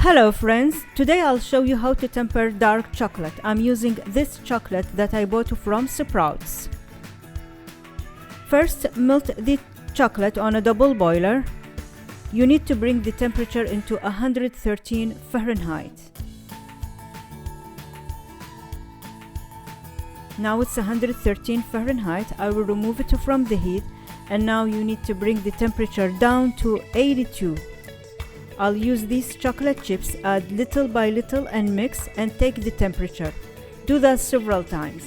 Hello friends, today I'll show you how to temper dark chocolate. I'm using this chocolate that I bought from Sprouts. First, melt the chocolate on a double boiler. You need to bring the temperature into 113 Fahrenheit. Now it's 113 Fahrenheit. I will remove it from the heat, and now you need to bring the temperature down to 82. I'll use these chocolate chips, add little by little and mix and take the temperature. Do that several times.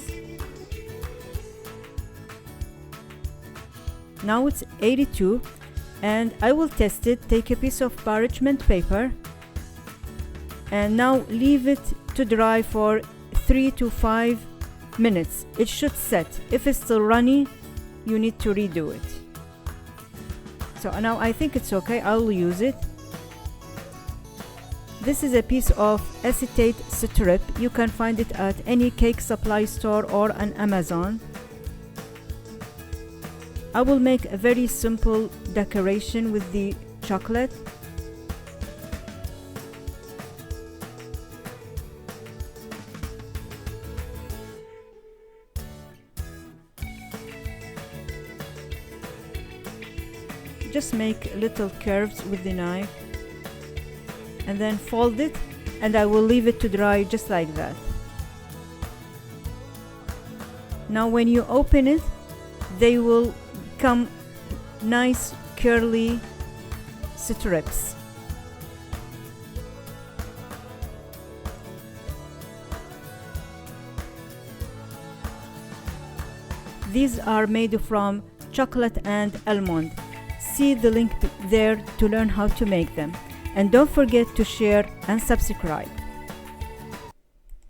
Now it's 82 and I will test it. Take a piece of parchment paper and now leave it to dry for 3 to 5 minutes. It should set. If it's still runny, you need to redo it. So now I think it's okay. I'll use it. This is a piece of acetate strip. You can find it at any cake supply store or on Amazon. I will make a very simple decoration with the chocolate. Just make little curves with the knife and then fold it, and I will leave it to dry just like that. Now when you open it, they will come nice curly strips. These are made from chocolate and almond. See the link there to learn how to make them. And don't forget to share and subscribe.